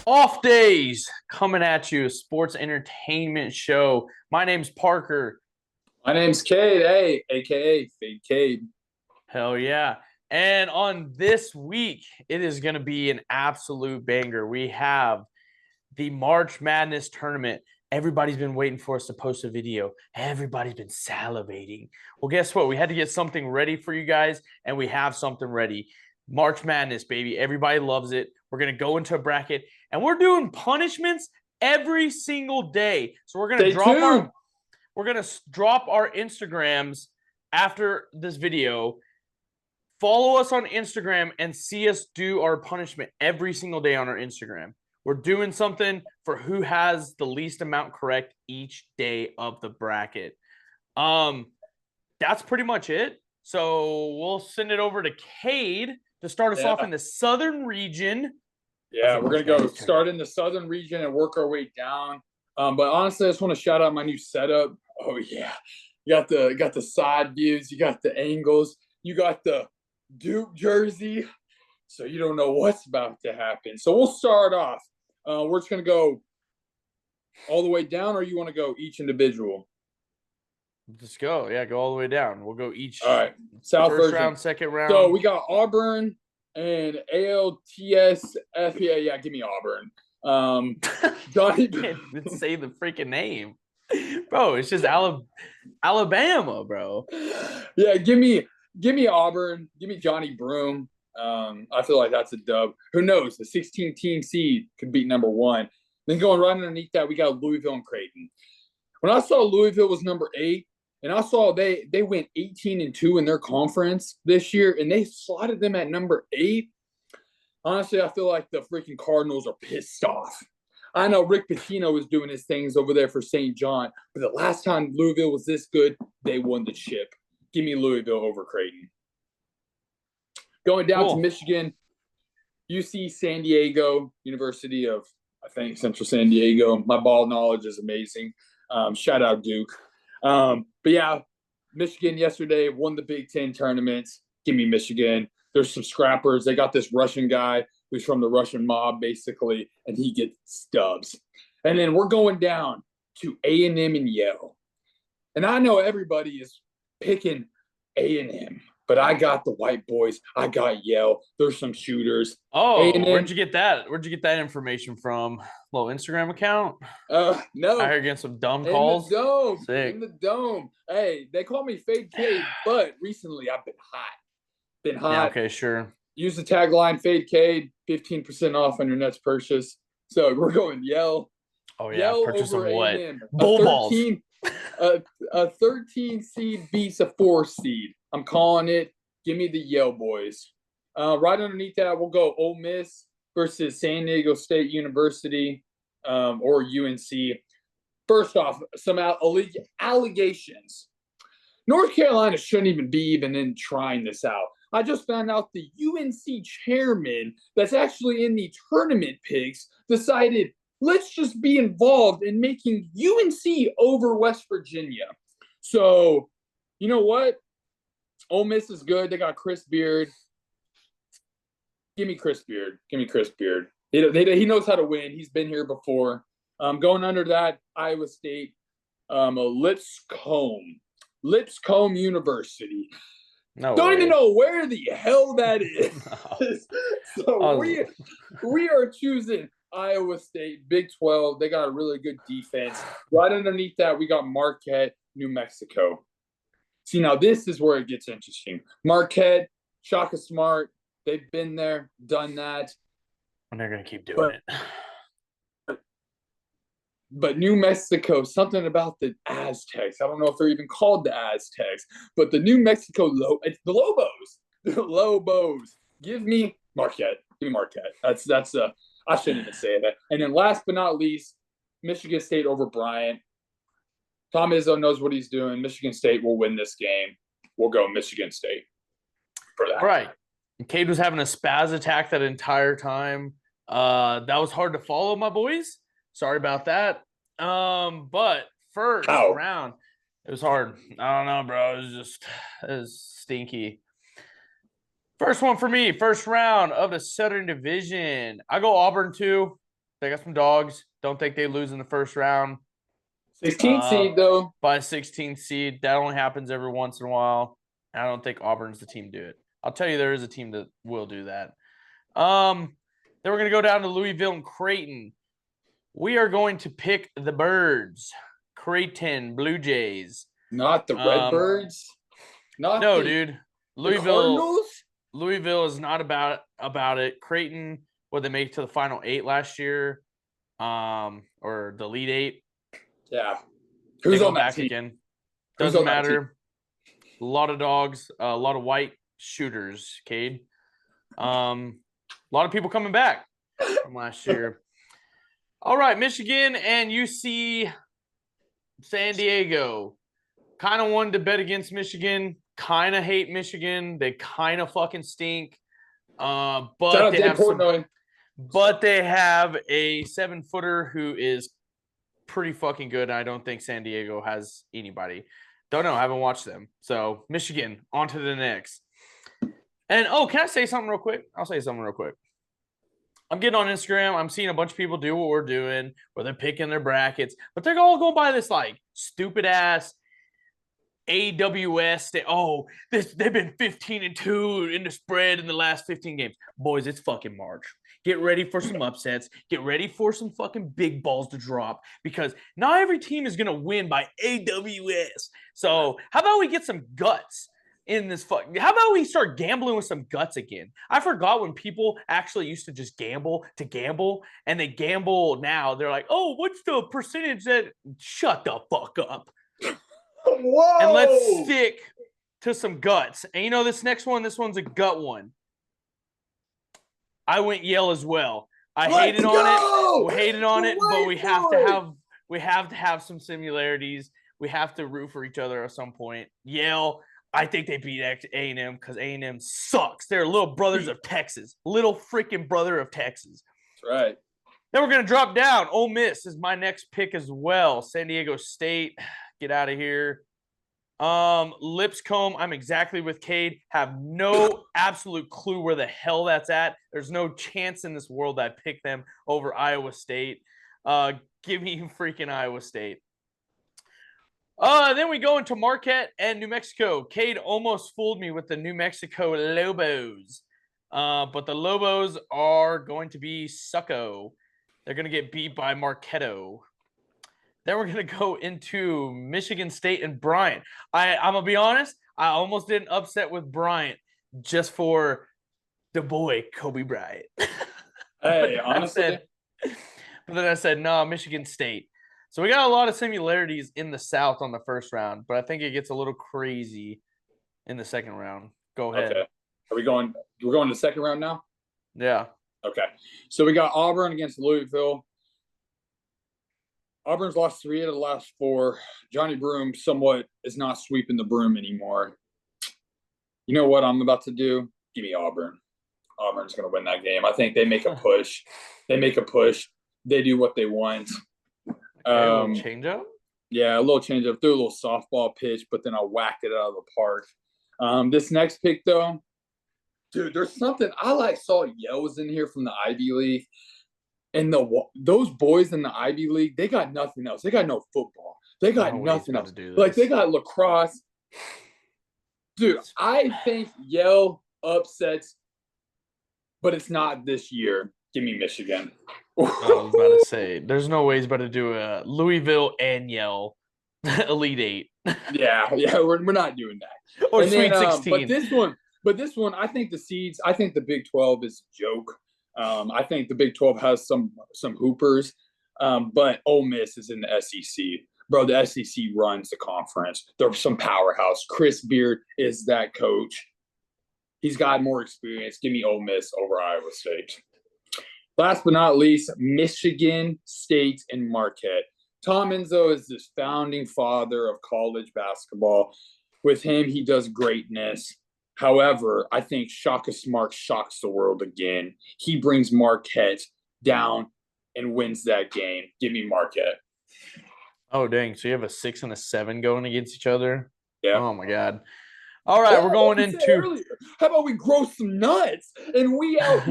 Off days coming at you, a sports entertainment show. My name's Parker. My name's Cade, hey, aka Fade Cade. Hell yeah. And on this week, it is going to be an absolute banger. We have the March Madness tournament. Everybody's been waiting for us to post a video. Everybody's been salivating. Well, guess what? We had to get something ready for you guys, and we have something ready. March Madness, baby. Everybody loves it. We're going to go into a bracket, and we're doing punishments every single day. So we're going to Stay tuned. drop our Instagrams after this video. Follow us on Instagram and see us do our punishment every single day on our Instagram. We're doing something for who has the least amount correct each day of the bracket. Um, that's pretty much it. So we'll send it over to Cade to start us off Yeah, in the southern region of yeah, the we're March gonna go Madness tournament. start in the southern region and work our way down. But honestly, I just want to shout out my new setup. Oh yeah, you got the side views, you got the angles, you got the Duke jersey, so you don't know what's about to happen. So we'll start off. We're just gonna go all the way down, or you want to go each individual? Just go. Yeah, go all the way down. We'll go All each right, South first version. round, second So round. we got Auburn and ALTSF. Yeah, yeah, give me Auburn. Johnny. Can't even say the freaking name. Bro, it's just Alabama, bro. Yeah, give me Auburn. Give me Johnny Broom. I feel like that's a dub. Who knows? The 16 team seed could beat number one. Then going right underneath that, we got Louisville and Creighton. When I saw Louisville was number 8, and I saw they went 18-2 in their conference this year, and they slotted them at number 8. Honestly, I feel like the freaking Cardinals are pissed off. I know Rick Pitino is doing his things over there for St. John, but the last time Louisville was this good, they won the chip. Give me Louisville over Creighton. Going down to Cool. Michigan, UC San Diego, University of, I think, Central San Diego. My ball knowledge is amazing. Shout out Duke. But yeah, Michigan yesterday won the Big Ten tournaments. Give me Michigan. There's some scrappers. They got this Russian guy who's from the Russian mob, basically, and he gets stubs. And then we're going down to A&M and Yale. And I know everybody is picking A&M, but I got the white boys. I got Yale. There's some shooters. Oh, where'd A&M, you get that? Where'd you get that information from? Little Instagram account? I no, heard getting some dumb in the calls. dome, in Sick. the dome. Hey, they call me Fade Cade, but recently I've been hot. Been Yeah, hot. okay, sure. Use the tagline Fade Cade, 15% off on your next purchase. So we're going Yale. Oh yeah, Yale purchase of over what? A&M. A Bull balls. 13 a 13 seed beats a 4 seed. I'm calling it. Give me the Yale boys. Right underneath that, we'll go Ole Miss versus San Diego State University or UNC. First off, some allegations. North Carolina shouldn't even be even in trying this out. I just found out the UNC chairman that's actually in the tournament picks decided let's just be involved in making UNC over West Virginia. So, you know what? Ole Miss is good. They got Chris Beard. Give me Chris Beard. Give me Chris Beard. He knows how to win. He's been here before. Going under that, Iowa State, Lipscomb University. No Don't even way. know where the hell that is. No. So I was, we are choosing Iowa State, Big 12. They got a really good defense. Right underneath that, we got Marquette, New Mexico. See, now this is where it gets interesting. Marquette, Shaka Smart, they've been there, done that. and they're gonna keep doing But it. but New Mexico, something about the Aztecs. I don't know if they're even called the Aztecs, but the New Mexico it's the Lobos. The Lobos. Give me Marquette. Give me Marquette. That's I shouldn't even say that. And then last but not least, Michigan State over Bryant. Tom Izzo knows what he's doing. Michigan State will win this game. We'll go Michigan State for All that. right. Cade was having a spaz attack that entire time. That was hard to follow, my boys. Sorry about that. But first How? round, it was hard. I don't know, bro. It was stinky. First one for me, first round of the Southern Division. I go Auburn too. They got some dogs. Don't think they lose in the first round. 16th seed, though. By 16th seed. That only happens every once in a while. I don't think Auburn's the team to do it. I'll tell you, there is a team that will do that. Then we're going to go down to Louisville and Creighton. We are going to pick the Birds. Creighton Blue Jays. Not the Redbirds? Dude. Cardinals? Louisville is not about it. Creighton, they make it to the Final 8 last year, or the Elite 8. Yeah. Who's on that team? Again. Doesn't matter. A lot of dogs, a lot of white shooters, Cade. A lot of people coming back from last year. All right, Michigan and UC San Diego. Kind of wanted to bet against Michigan. Kind of hate Michigan. They kind of fucking stink. But they have a 7-footer who is pretty fucking good. I don't think San Diego has anybody. Don't know. I haven't watched them. So Michigan, on to the next. And can I say something real quick? I'll say something real quick. I'm getting on Instagram. I'm seeing a bunch of people do what we're doing, where they're picking their brackets, but they're all going by this like stupid ass AWS. They've been 15-2 in the spread in the last 15 games. Boys, it's fucking March. Get ready for some upsets. Get ready for some fucking big balls to drop, because not every team is gonna win by AWS. So how about we get some guts in this how about we start gambling with some guts again? I forgot when people actually used to just gamble, and they gamble now. They're like, oh, what's the percentage that? Shut the fuck up. Whoa! And let's stick to some guts. And this next one, this one's a gut one. I went Yale as well. I hated on it, but we have to have some similarities. We have to root for each other at some point. Yale, I think they beat A&M because A&M sucks. They're little brothers of Texas. Little freaking brother of Texas. That's right. Then we're going to drop down. Ole Miss is my next pick as well. San Diego State, get out of here. Lipscomb, I'm exactly with Cade. Have no absolute clue where the hell that's at. There's no chance in this world that I pick them over Iowa State. Give me freaking Iowa State. Then we go into Marquette and New Mexico. Cade almost fooled me with the New Mexico Lobos. But the Lobos are going to be sucko. They're going to get beat by Marquetto. Then we're going to go into Michigan State and Bryant. I'm going to be honest, I almost did an upset with Bryant just for the boy, Kobe Bryant. Hey, honestly. But then I said, no, Michigan State. So we got a lot of similarities in the South on the first round, but I think it gets a little crazy in the second round. Go ahead. Okay. We're going to the second round now? Yeah. Okay. So we got Auburn against Louisville. Auburn's lost 3 out of the last 4. Johnny Broom somewhat is not sweeping the broom anymore. You know what I'm about to do? Give me Auburn. Auburn's going to win that game. I think they make a push. They do what they want. A little change up? Yeah, a little change up. Threw a little softball pitch, but then I whacked it out of the park. This next pick, though, dude, there's something I saw Yells in here from the Ivy League. And those boys in the Ivy League, they got nothing else. They got no football. They got nothing else. Like, they got lacrosse. Dude, I think Yale upsets, but it's not this year. Give me Michigan. I was about to say, there's no way he's about to do a Louisville and Yale Elite 8. yeah, we're not doing that. Or Sweet 16. But this one, I think the Big 12 is a joke. I think the Big 12 has some hoopers, but Ole Miss is in the SEC. Bro, the SEC runs the conference. They're some powerhouse. Chris Beard is that coach. He's got more experience. Give me Ole Miss over Iowa State. Last but not least, Michigan State and Marquette. Tom Izzo is this founding father of college basketball. With him, he does greatness. However, I think Shaka Smart shocks the world again. He brings Marquette down and wins that game. Give me Marquette. Oh, dang. So you have a 6 and a 7 going against each other? Yeah. Oh, my God. All right, we're going into – How about we grow some nuts and we out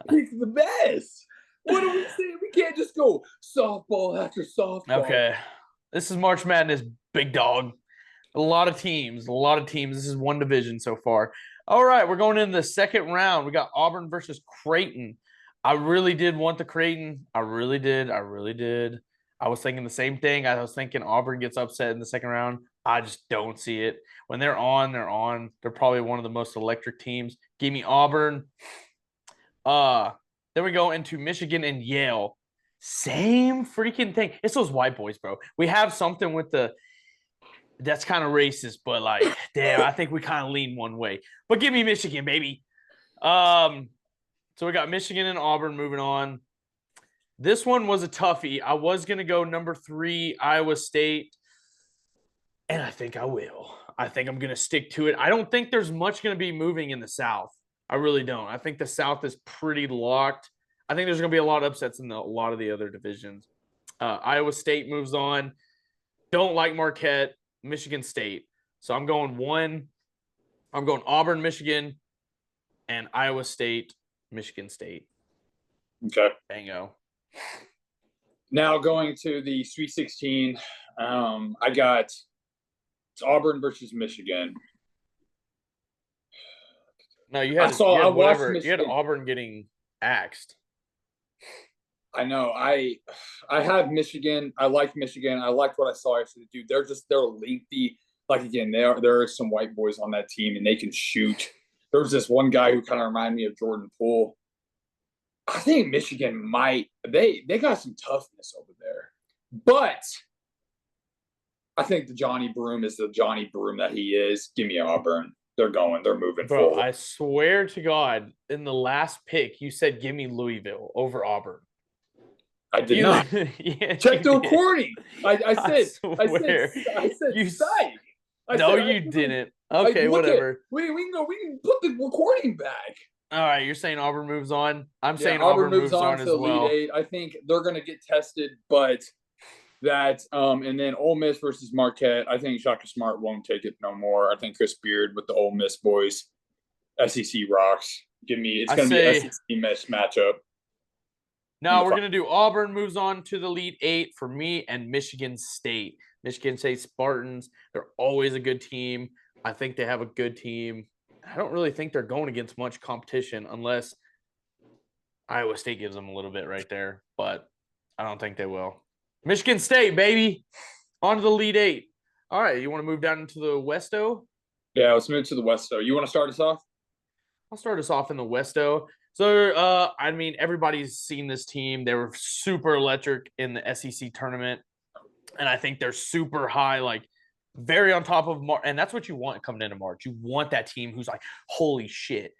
pick the best? What are we saying? We can't just go softball after softball. Okay. This is March Madness, big dog. A lot of teams. This is one division so far. All right, we're going into the second round. We got Auburn versus Creighton. I really did want the Creighton. I really did. I was thinking the same thing. I was thinking Auburn gets upset in the second round. I just don't see it. When they're on, they're on. They're probably one of the most electric teams. Give me Auburn. Then we go into Michigan and Yale. Same freaking thing. It's those white boys, bro. We have something with that's kind of racist, but like, damn, I think we kind of lean one way. But give me Michigan, baby. So we got Michigan and Auburn moving on. This one was a toughie. I was gonna go number 3, Iowa State, and I think I will. I think I'm gonna stick to it. I don't think there's much gonna be moving in the South. I really don't. I think the South is pretty locked. I think there's gonna be a lot of upsets in a lot of the other divisions. Iowa State moves on. Don't like Marquette. Michigan State. So I'm going Auburn, Michigan, and Iowa State, Michigan State. Okay. Bango. Now going to the Sweet 16, I got Auburn versus Michigan. No, you had Auburn getting axed. I know. I have Michigan. I like Michigan. I liked what I saw yesterday. Dude, they're lengthy. Like again, there are some white boys on that team and they can shoot. There was this one guy who kind of reminded me of Jordan Poole. I think Michigan they got some toughness over there. But I think the Johnny Broom is the Johnny Broom that he is. Give me Auburn. They're moving Bro, forward. I swear to God, in the last pick, you said give me Louisville over Auburn. I did not. Yeah, check the recording. I said you psych. You didn't. Okay, whatever. We can put the recording back. All right, you're saying Auburn moves on. I'm saying Auburn moves on to as the well. Elite Eight. I think they're going to get tested, but that and then Ole Miss versus Marquette. I think Shaka Smart won't take it no more. I think Chris Beard with the Ole Miss boys. SEC rocks. It's going to be an SEC matchup. No, we're going to do Auburn moves on to the Elite Eight for me and Michigan State. Michigan State Spartans, they're always a good team. I think they have a good team. I don't really think they're going against much competition unless Iowa State gives them a little bit right there, but I don't think they will. Michigan State, baby. On to the Elite Eight. All right, you want to move down into the Westo? Yeah, let's move to the Westo. You want to start us off? I'll start us off in the Westo. So, I mean, everybody's seen this team. They were super electric in the SEC tournament, and I think they're super high, like very on top of March. And that's what you want coming into March. You want that team who's like, holy shit.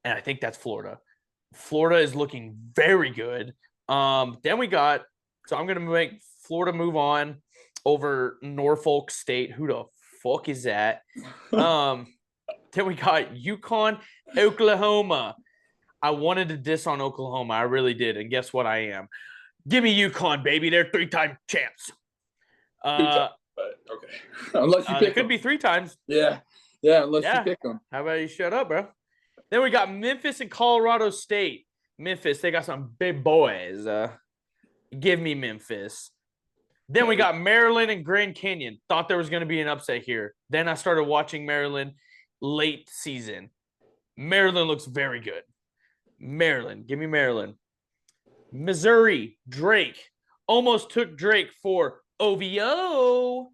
And I think that's Florida. Florida is looking very good. Then we got, so I'm going to make Florida move on over Norfolk State. Who the fuck is that? Then we got UConn, Oklahoma. I wanted to diss on Oklahoma. I really did. And guess what I am? Give me UConn, baby. They're 3-time champs. But okay. Unless you pick it could be 3 times. Yeah. Yeah, unless you pick them. How about you shut up, bro? Then we got Memphis and Colorado State. Memphis, they got some big boys. Give me Memphis. Then we got Maryland and Grand Canyon. Thought there was going to be an upset here. Then I started watching Maryland late season. Maryland looks very good. Maryland. Give me Maryland. Missouri, Drake. Almost took Drake for OVO,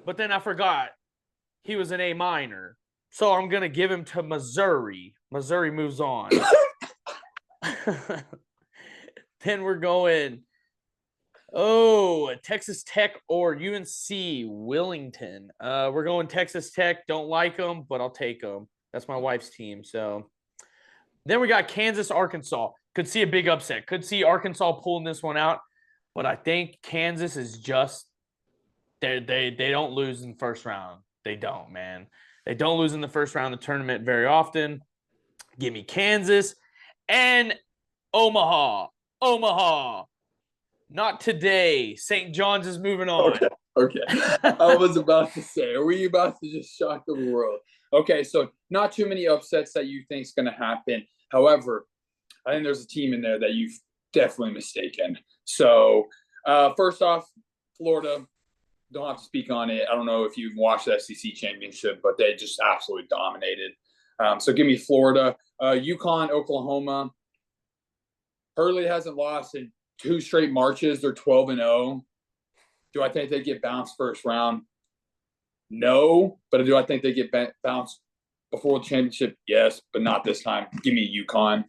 but then I forgot he was an A minor. So I'm going to give him to Missouri. Missouri moves on. Then we're going, Texas Tech or UNC Willington. We're going Texas Tech. Don't like them, but I'll take them. That's my wife's team. So then we got Kansas, Arkansas. Could see a big upset. Could see Arkansas pulling this one out. But I think Kansas is just they don't lose in the first round. They don't, man. They don't lose in the first round of the tournament very often. Give me Kansas and Omaha. Omaha. Not today. St. John's is moving on. Okay. I was about to say, are we about to just shock the world? Okay, so not too many upsets that you think is going to happen. However, I think there's a team in there that definitely mistaken. So, first off, Florida, don't have to speak on it. I don't know if you've watched the SEC championship, but they just absolutely dominated. So give me Florida. UConn, Oklahoma. Hurley hasn't lost in 2 straight marches. They're 12-0. Do I think they get bounced first round? No. But do I think they get bounced before the championship? Yes, but not this time. Give me UConn.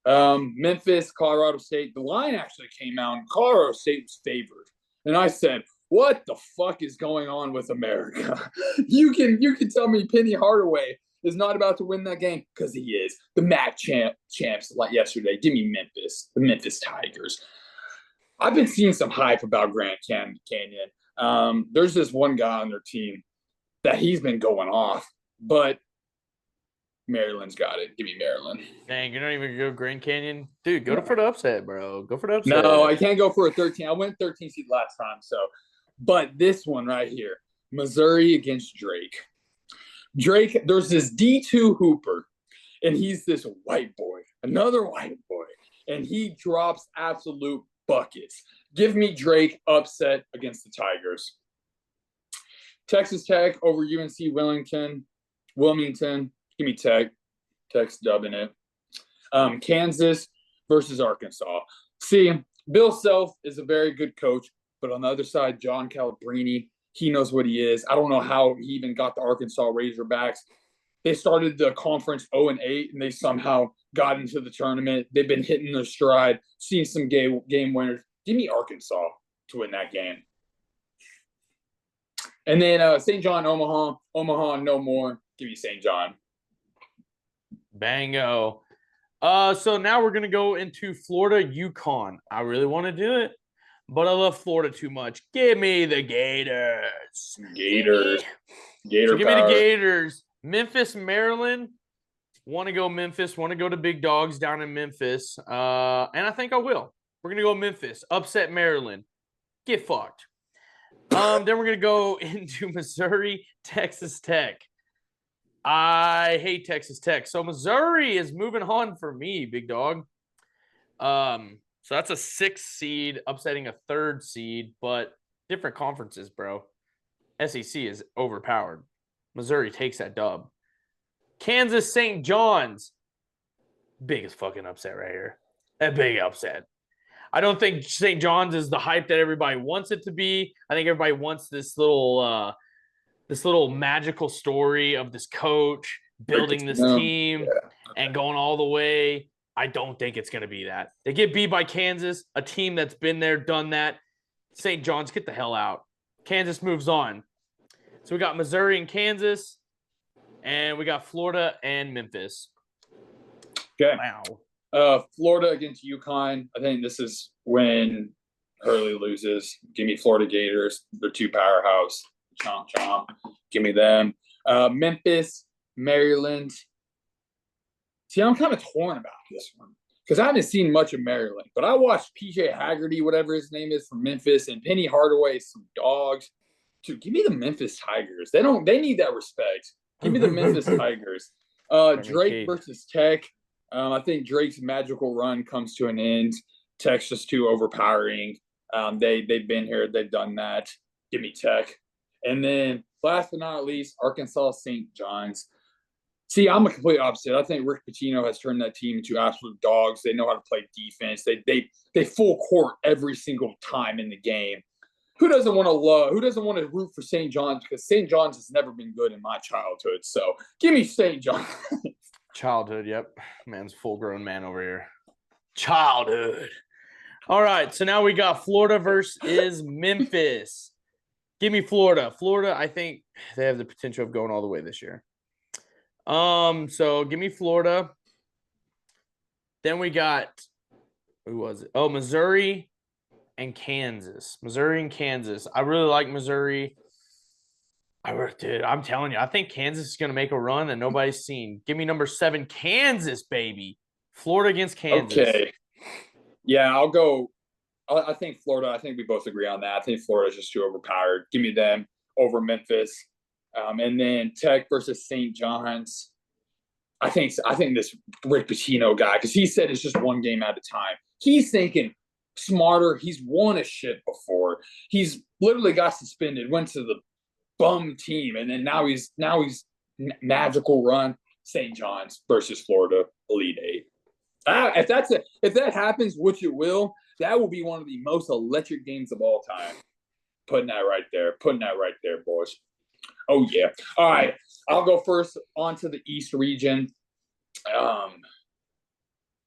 Memphis, Colorado State. The line actually came out, and Colorado State was favored. And I said, what the fuck is going on with America? You can tell me Penny Hardaway is not about to win that game, because he is. The MAC champs like yesterday. Give me Memphis, the Memphis Tigers. I've been seeing some hype about Grand Canyon. There's this one guy on their team that he's been going off, but Maryland's got it. Give me Maryland. Dang, you're not even going to go Grand Canyon? Dude, go for the upset, bro. Go for the upset. No, I can't go for a 13. I went 13 seed last time, so. But this one right here, Missouri against Drake. Drake, there's this D2 hooper, and he's this white boy, another white boy, and he drops absolute buckets. Give me Drake upset against the Tigers. Texas Tech over UNC Wilmington. Give me Tech. Tech's dubbing it. Kansas versus Arkansas. See, Bill Self is a very good coach, but on the other side, John Calipari, he knows what he is. I don't know how he even got the Arkansas Razorbacks. They started the conference 0-8, and they somehow got into the tournament. They've been hitting their stride, seeing some game winners. Give me Arkansas to win that game. And then St. John, Omaha, no more. Give me St. John. Bango. So now we're going to go into Florida, UConn. I really want to do it, but I love Florida too much. Give me the Gators. Gator So give me power. the Gators. Memphis, Maryland. Want to go Memphis. Want to go to Big Dogs down in Memphis. And I think I will. We're going to go Memphis. Upset Maryland. Get fucked. Then we're going to go into Missouri, Texas Tech. I hate Texas Tech. So Missouri is moving on for me, big dog. So that's a 6th seed upsetting a 3rd seed, but different conferences, bro. SEC is overpowered. Missouri takes that dub. Kansas, St. John's. Biggest fucking upset right here. A big upset. I don't think St. John's is the hype that everybody wants it to be. I think everybody wants this little magical story of this coach building this team and going all the way. I don't think it's going to be that. They get beat by Kansas, a team that's been there, done that. St. John's, get the hell out. Kansas moves on. So we got Missouri and Kansas, and we got Florida and Memphis. Okay. Wow. Florida against UConn. I think this is when Hurley loses. Give me Florida Gators. They're 2 powerhouse. Chomp, chomp. Give me them. Memphis, Maryland. See, I'm kind of torn about this one because I haven't seen much of Maryland, but I watched PJ Haggerty, whatever his name is, from Memphis, and Penny Hardaway, some dogs. Dude, give me the Memphis Tigers. They need that respect. Give me the Memphis Tigers. Drake versus Tech. I think Drake's magical run comes to an end. Tech's just too overpowering. They've been here. They've done that. Give me Tech. And then last but not least, Arkansas St. John's. See, I'm a complete opposite. I think Rick Pitino has turned that team into absolute dogs. They know how to play defense. They full court every single time in the game. Who doesn't want to root for St. John's? Because St. John's has never been good in my childhood. So give me St. John's. Childhood, yep. Man's full-grown man over here. Childhood. All right, so now we got Florida versus Memphis. Give me Florida. Florida, I think they have the potential of going all the way this year. So give me Florida. Then we got, who was it? Oh, Missouri and Kansas. Missouri and Kansas. I really like Missouri. Dude, I'm telling you, I think Kansas is going to make a run that nobody's seen. Give me number 7, Kansas, baby. Florida against Kansas. Okay. Yeah, I'll go. I think Florida. I think we both agree on that. I think Florida's just too overpowered. Give me them over Memphis. And then Tech versus St. John's. I think this Rick Pitino guy, because he said it's just one game at a time. He's thinking smarter. He's won a shit before. He's literally got suspended, went to the bum team, and then now he's magical run St. John's versus Florida Elite Eight. If that happens, which it will, that will be one of the most electric games of all time. Putting that right there, boys. Oh yeah. All right, I'll go first on to the East region.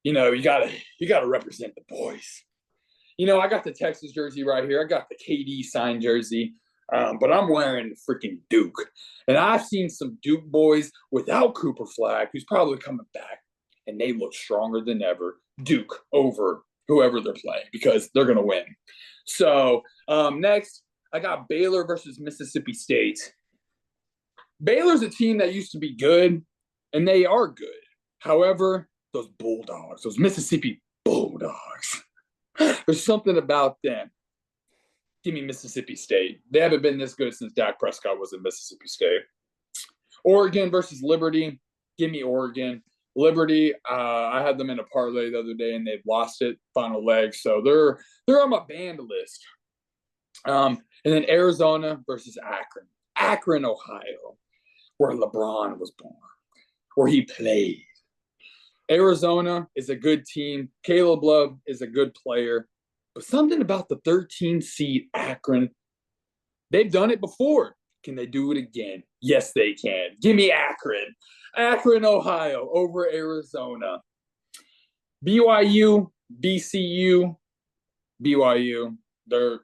You gotta represent the boys. I got the Texas jersey right here. I got the KD signed jersey, but I'm wearing freaking Duke. And I've seen some Duke boys without Cooper Flag, who's probably coming back, and they look stronger than ever. Duke over whoever they're playing because they're going to win. So next, I got Baylor versus Mississippi State. Baylor's a team that used to be good, and they are good. However, those Bulldogs, those Mississippi Bulldogs, there's something about them. Give me Mississippi State. They haven't been this good since Dak Prescott was in Mississippi State. Oregon versus Liberty. Give me Oregon. Liberty, I had them in a parlay the other day, and they've lost it, final leg. So they're on my banned list. And then Arizona versus Akron. Akron, Ohio, where LeBron was born, where he played. Arizona is a good team. Caleb Love is a good player. But something about the 13 seed Akron, they've done it before. Can they do it again? Yes, they can. Give me Akron. Akron, Ohio, over Arizona. BYU, BCU, BYU. They're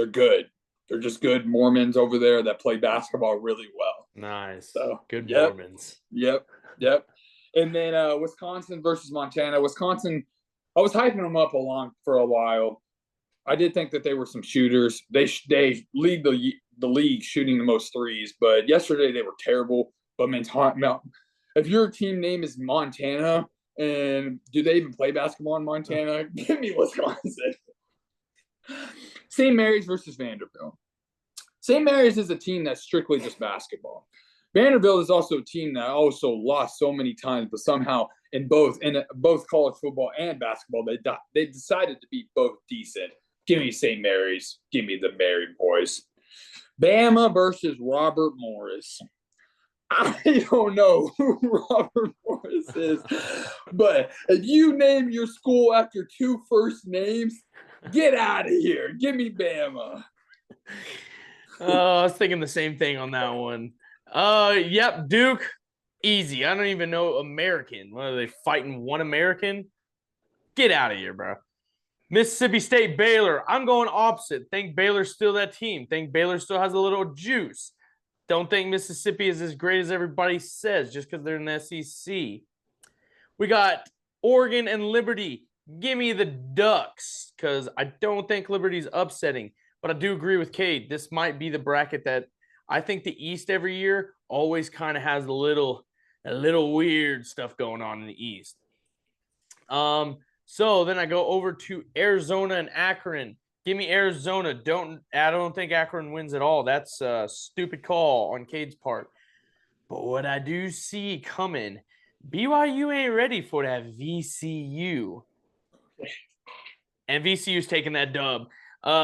good. They're just good Mormons over there that play basketball really well. Nice. So good Mormons. Yep. And then Wisconsin versus Montana. Wisconsin, I was hyping them up for a while. I did think that they were some shooters. They lead the league shooting the most threes, but yesterday they were terrible. But if your team name is Montana, and do they even play basketball in Montana? Give me Wisconsin. St. Mary's versus Vanderbilt. St. Mary's is a team that's strictly just basketball. Vanderbilt is also a team that also lost so many times, but somehow in both college football and basketball, they decided to be both decent. Give me St. Mary's. Give me the Mary boys. Bama versus Robert Morris. I don't know who Robert Morris is, but if you name your school after two first names, get out of here. Give me Bama. I was thinking the same thing on that one. Yep, Duke, easy. I don't even know American. What are they fighting? One American? Get out of here, bro. Mississippi State, Baylor. I'm going opposite. Think Baylor's still that team. Think Baylor still has a little juice. Don't think Mississippi is as great as everybody says just because they're in the SEC. We got Oregon and Liberty. Give me the Ducks because I don't think Liberty's upsetting. But I do agree with Cade. This might be the bracket that I think the East every year always kind of has a little weird stuff going on in the East. So then I go over to Arizona and Akron. Give me Arizona. I don't think Akron wins at all. That's a stupid call on Cade's part. But what I do see coming, BYU ain't ready for that VCU. And VCU's taking that dub.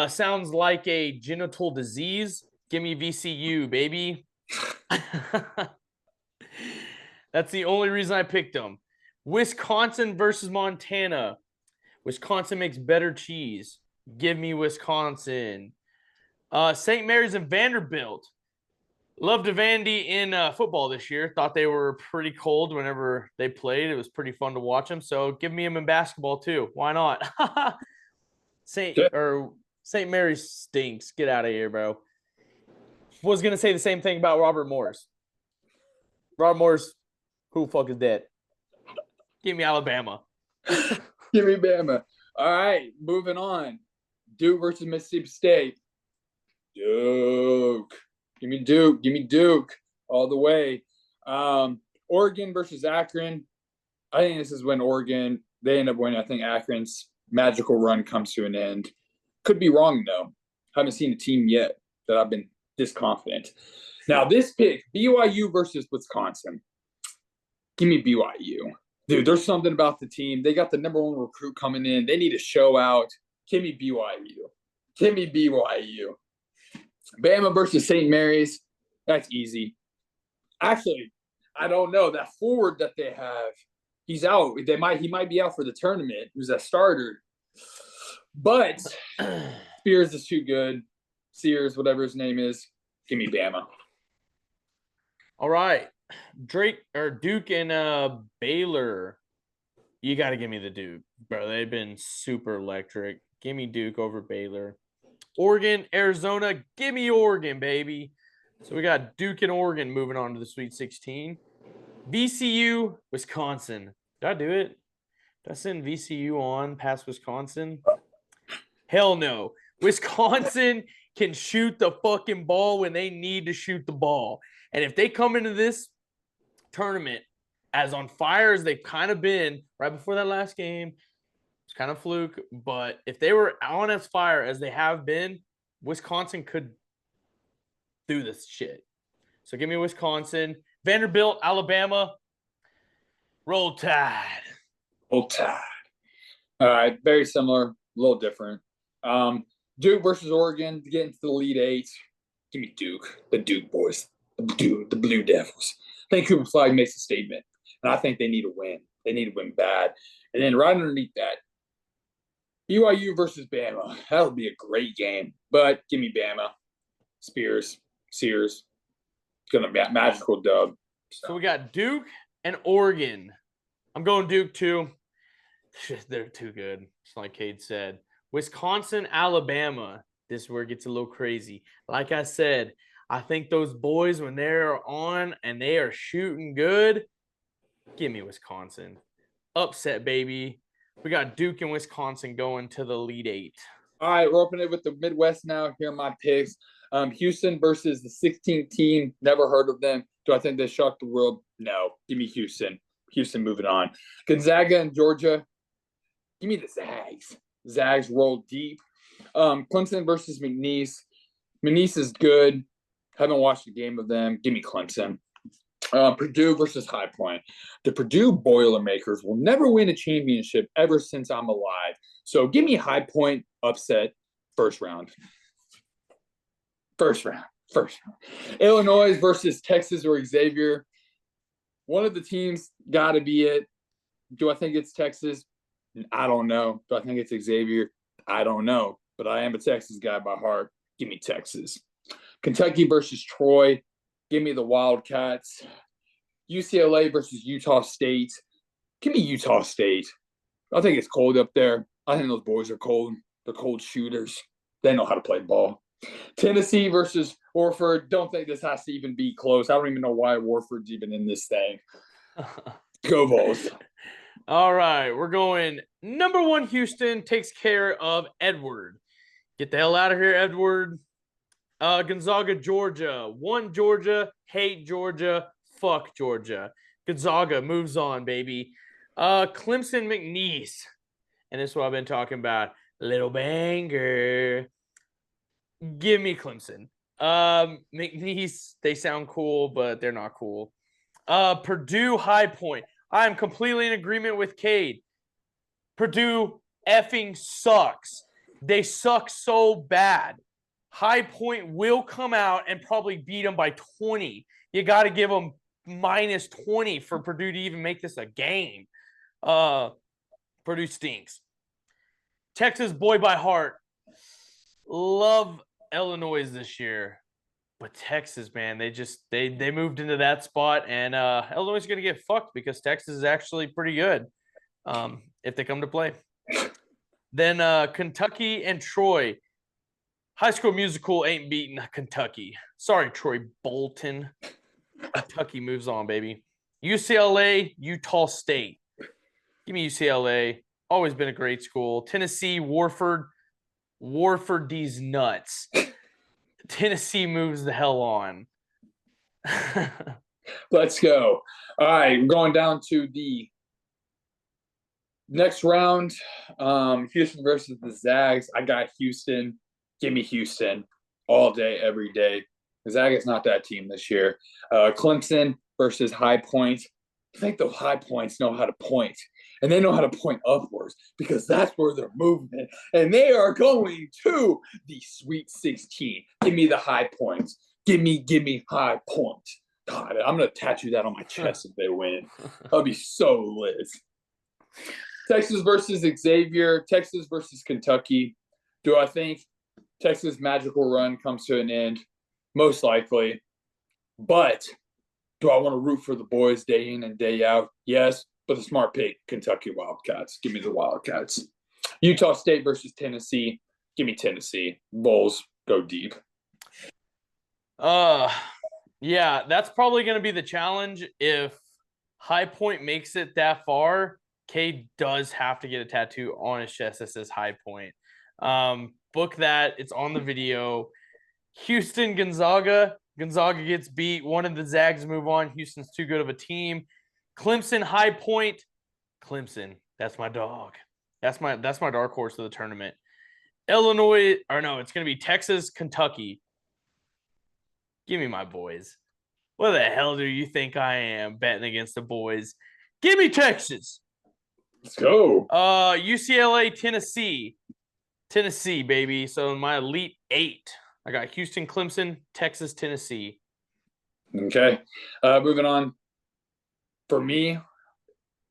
Sounds like a genital disease. Give me VCU, baby. That's the only reason I picked them. Wisconsin versus Montana. Wisconsin makes better cheese. Give me Wisconsin. St. Mary's and Vanderbilt. Loved Vandy in football this year. Thought they were pretty cold whenever they played. It was pretty fun to watch them. So give me them in basketball too. Why not? St. Mary's stinks. Get out of here, bro. Was gonna say the same thing about Robert Morris. Robert Morris, who the fuck is that? Give me Alabama. Give me Bama. All right, moving on. Duke versus Mississippi State. Duke. Give me Duke all the way. Oregon versus Akron. I think this is when Oregon, they end up winning. I think Akron's magical run comes to an end. Could be wrong, though. Haven't seen a team yet that I've been this confident. Now, this pick, BYU versus Wisconsin. Give me BYU. Dude, there's something about the team. They got the number one recruit coming in. They need to show out. Give me BYU. Give me BYU. Bama versus St. Mary's. That's easy. Actually, I don't know. That forward that they have, he's out. He might be out for the tournament. Who's a starter. But Spears is too good. Sears, whatever his name is. Give me Bama. All right. Duke and Baylor. You got to give me the Duke, bro. They've been super electric. Give me Duke over Baylor. Oregon, Arizona. Give me Oregon, baby. So we got Duke and Oregon moving on to the Sweet 16. VCU, Wisconsin. Did I do it? Did I send VCU on past Wisconsin? Hell no. Wisconsin can shoot the fucking ball when they need to shoot the ball. And if they come into this tournament as on fire as they've kind of been right before that last game, it's kind of fluke. But if they were on as fire as they have been, Wisconsin could do this shit. So give me Wisconsin. Vanderbilt, Alabama. Roll Tide. Roll Tide. All right, very similar, a little different. Duke versus Oregon to get into the Elite Eight. Give me Duke, the Duke boys, the Blue Devils. I think Cooper Flag makes a statement, and I think they need to win. They need to win bad. And then right underneath that, BYU versus Bama. That would be a great game, but give me Bama. Sears. It's going to be a magical dub. So we got Duke and Oregon. I'm going Duke too. They're too good. Just like Cade said. Wisconsin, Alabama. This is where it gets a little crazy. Like I said, I think those boys, when they're on and they are shooting good, give me Wisconsin. Upset, baby. We got Duke and Wisconsin going to the Elite Eight. All right, we're opening it with the Midwest now. Here are my picks. Houston versus the 16th team. Never heard of them. Do I think they shocked the world? No. Give me Houston. Houston moving on. Gonzaga and Georgia. Give me the Zags. Zags roll deep. Clemson versus McNeese. McNeese is good. Haven't watched a game of them. Give me Clemson. Purdue versus High Point. The Purdue Boilermakers will never win a championship ever since I'm alive. So give me High Point upset first round. Illinois versus Texas or Xavier. One of the teams got to be it. Do I think it's Texas? I don't know. Do I think it's Xavier? I don't know. But I am a Texas guy by heart. Give me Texas. Kentucky versus Troy. Give me the Wildcats. UCLA versus Utah State. Give me Utah State. I think it's cold up there. I think those boys are cold. They're cold shooters. They know how to play ball. Tennessee versus Warford. Don't think this has to even be close. I don't even know why Warford's even in this thing. Go Vols. All right, we're going number one. Houston takes care of Edward. Get the hell out of here, Edward. Gonzaga, Georgia. One Georgia, hate Georgia, fuck Georgia. Gonzaga moves on, baby. Clemson, McNeese. And this is what I've been talking about. Little banger. Give me Clemson. McNeese, they sound cool, but they're not cool. Purdue, High Point. I am completely in agreement with Cade. Purdue effing sucks. They suck so bad. High Point will come out and probably beat them by 20. You got to give them minus 20 for Purdue to even make this a game. Purdue stinks. Texas boy by heart. Love Illinois this year. But Texas, man, they moved into that spot, and Illinois is going to get fucked because Texas is actually pretty good if they come to play. Then Kentucky and Troy. High School Musical ain't beating Kentucky. Sorry, Troy Bolton. Kentucky moves on, baby. UCLA, Utah State. Give me UCLA. Always been a great school. Tennessee, Warford. Warford, these nuts. Tennessee moves the hell on. Let's go. All right, we're going down to the next round. Houston versus the Zags. I got Houston. Give me Houston all day, every day. The Zags not that team this year. Clemson versus High Point. I think the High Points know how to point, and they know how to point upwards because that's where they're moving, and they are going to the Sweet 16. Give me the High Points. Give me High Points. God, I'm gonna tattoo that on my chest if they win. That'll be so lit. Texas versus Xavier. Texas versus Kentucky. Do I think Texas' magical run comes to an end? Most likely. But do I want to root for the boys day in and day out? Yes, but the smart pick, Kentucky Wildcats. Give me the Wildcats. Utah State versus Tennessee. Give me Tennessee. Bulls go deep. Yeah, that's probably going to be the challenge. If High Point makes it that far, K does have to get a tattoo on his chest that says High Point. Book that. It's on the video. Houston, Gonzaga. Gonzaga gets beat. One of the Zags move on. Houston's too good of a team. Clemson, High Point. Clemson. That's my dog. That's my dark horse of the tournament. Illinois, or no, it's going to be Texas, Kentucky. Give me my boys. What the hell do you think I am betting against the boys? Give me Texas. Let's go. UCLA, Tennessee. Tennessee, baby. So my Elite Eight. I got Houston, Clemson, Texas, Tennessee. Okay. Moving on. For me,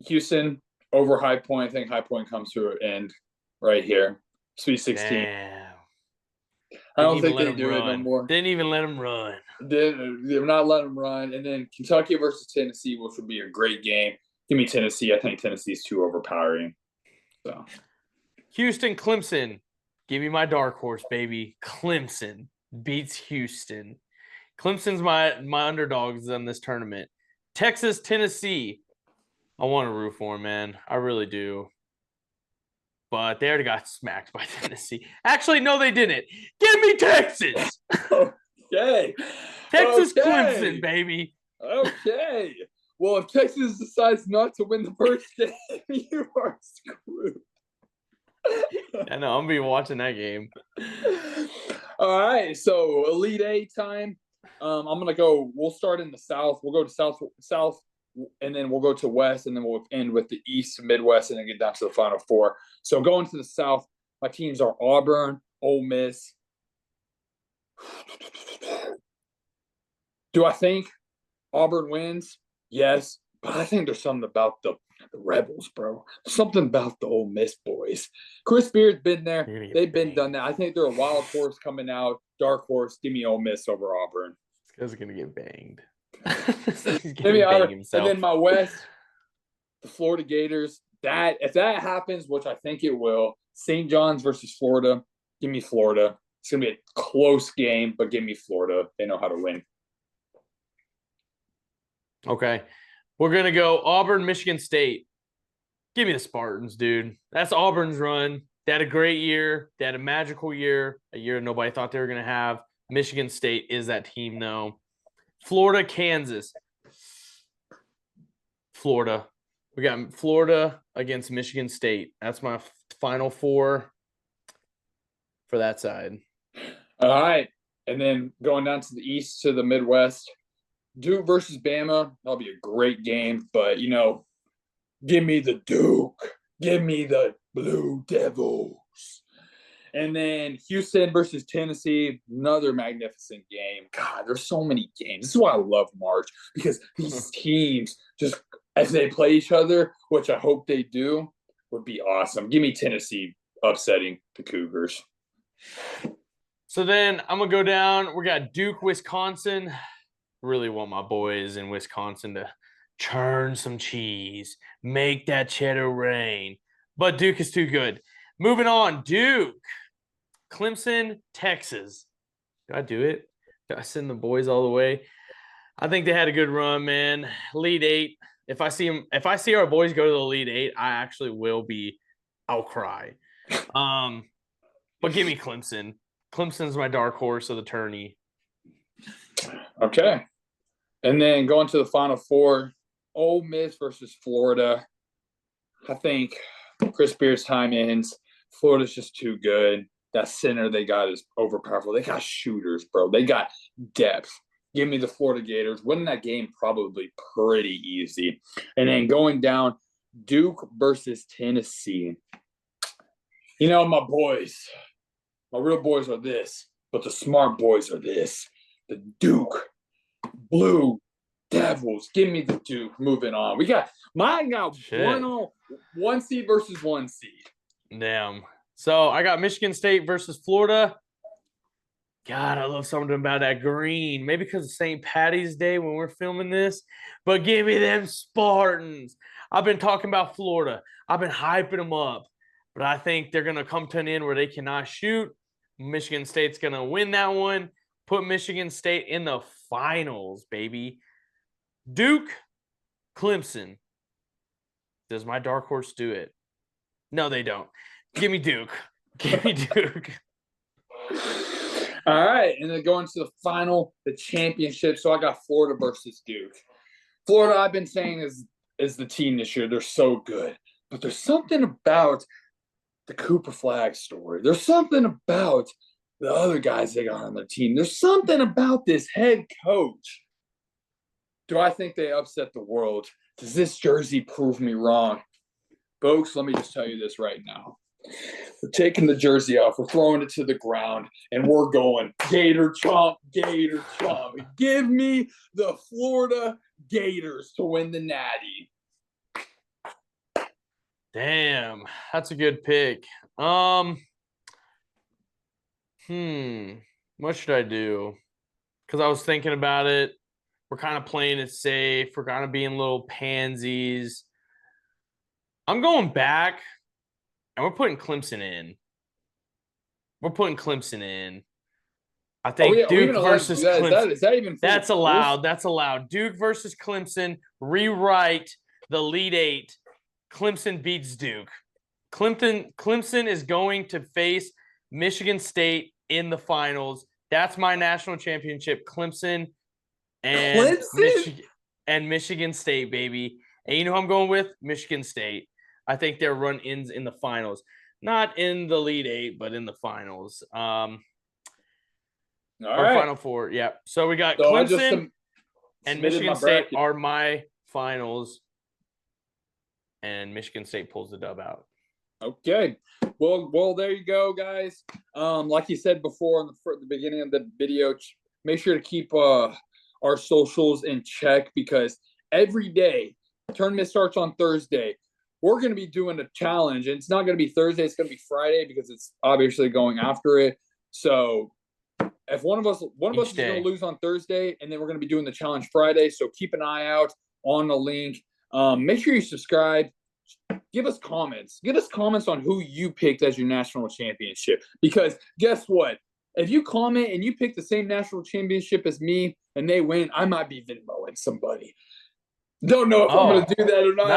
Houston over High Point. I think High Point comes to an end right here. Sweet 16. Damn. I don't think they do it no more. Didn't even let them run. They're not letting them run. And then Kentucky versus Tennessee, which would be a great game. Give me Tennessee. I think Tennessee's too overpowering. So Houston, Clemson. Give me my dark horse, baby. Clemson beats Houston. Clemson's my underdogs in this tournament. Texas, Tennessee. I want to root for them, man. I really do. But they already got smacked by Tennessee. Actually, no, they didn't. Give me Texas. Okay. Texas, Clemson, baby. Okay. Well, if Texas decides not to win the first game, you are screwed. I know. I'm going to be watching that game. All right. So, Elite Eight time. I'm going to go. We'll start in the South. We'll go to South, and then we'll go to West, and then we'll end with the East, Midwest, and then get down to the Final Four. So, going to the South, my teams are Auburn, Ole Miss. Do I think Auburn wins? Yes. But I think there's something about the Rebels, bro. Something about the Ole Miss boys. Chris Beard's been there. They've been done that. I think they're a wild horse coming out. Dark horse. Give me Ole Miss over Auburn. This guy's going to get banged. Give me Auburn. And then my West, the Florida Gators. If that happens, which I think it will, St. John's versus Florida. Give me Florida. It's going to be a close game, but give me Florida. They know how to win. Okay. We're going to go Auburn, Michigan State. Give me the Spartans, dude. That's Auburn's run. They had a great year. They had a magical year, a year nobody thought they were going to have. Michigan State is that team, though. Florida, Kansas. Florida. We got Florida against Michigan State. That's my Final Four for that side. All right. And then going down to the East to the Midwest. Duke versus Bama, that'll be a great game. But, give me the Duke. Give me the Blue Devils. And then Houston versus Tennessee, another magnificent game. God, there's so many games. This is why I love March, because these teams, just as they play each other, which I hope they do, would be awesome. Give me Tennessee upsetting the Cougars. So then I'm going to go down. We got Duke, Wisconsin. Really want my boys in Wisconsin to churn some cheese, make that cheddar rain. But Duke is too good. Moving on, Duke, Clemson, Texas. Do I do it? Do I send the boys all the way? I think they had a good run, man. Elite Eight. If I see our boys go to the Elite Eight, I actually will be. I'll cry. But give me Clemson. Clemson's my dark horse of the tourney. Okay. And then going to the Final Four, Ole Miss versus Florida. I think Chris Beard's time ends. Florida's just too good. That center they got is overpowerful. They got shooters, bro. They got depth. Give me the Florida Gators. Winning that game probably pretty easy. And then going down, Duke versus Tennessee. You know, my boys, my real boys are this, but the smart boys are this. The Duke Blue Devils. Give me the Duke. Moving on. Mine got one seed versus one seed. Damn. So I got Michigan State versus Florida. God, I love something about that green. Maybe because of St. Patty's Day when we're filming this. But give me them Spartans. I've been talking about Florida. I've been hyping them up. But I think they're going to come to an end where they cannot shoot. Michigan State's going to win that one. Put Michigan State in the finals, baby. Duke, Clemson. Does my dark horse do it? No, they don't. Give me Duke. Give me Duke. All right, and then going to the final, the championship. So I got Florida versus Duke. Florida, I've been saying, is the team this year. They're so good. But there's something about the Cooper Flag story. There's something about the other guys they got on their team. There's something about this head coach. Do I think they upset the world? Does this jersey prove me wrong? Folks, let me just tell you this right now. We're taking the jersey off. We're throwing it to the ground, and we're going Gator chomp, Gator chomp. Give me the Florida Gators to win the Natty. Damn, that's a good pick. What should I do? Because I was thinking about it. We're kind of playing it safe. We're kind of being little pansies. I'm going back. And we're putting Clemson in. We're putting Clemson in. I think Duke versus Clemson. Is that even? That's allowed. That's allowed. Duke versus Clemson. Rewrite the Elite Eight. Clemson beats Duke. Clemson is going to face Michigan State in the finals. That's my national championship. Clemson and Michigan State, baby. And you know who I'm going with? Michigan State. I think their run ends in the finals. Not in the Elite Eight, but in the finals. All right. Final four. Yeah. So we got Clemson and Michigan State are my finals. And Michigan State pulls the dub out. Okay. Well, there you go, guys. Like you said before in the beginning of the video, make sure to keep our socials in check because every day, tournament starts on Thursday. We're going to be doing a challenge, and it's not going to be Thursday. It's going to be Friday because it's obviously going after it. So if one of us is going to lose on Thursday, and then we're going to be doing the challenge Friday. So keep an eye out on the link. Make sure you subscribe. Give us comments. Give us comments on who you picked as your national championship. Because guess what? If you comment and you pick the same national championship as me and they win, I might be Venmoing somebody. Don't know if I'm going to do that or not.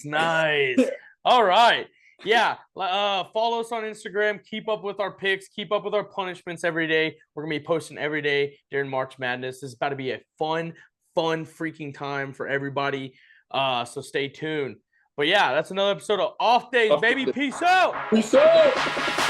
Nice. All right. Yeah. Follow us on Instagram. Keep up with our picks. Keep up with our punishments every day. We're going to be posting every day during March Madness. This is about to be a fun freaking time for everybody. So stay tuned. But yeah, that's another episode of Off Days, baby. Peace out. Peace out.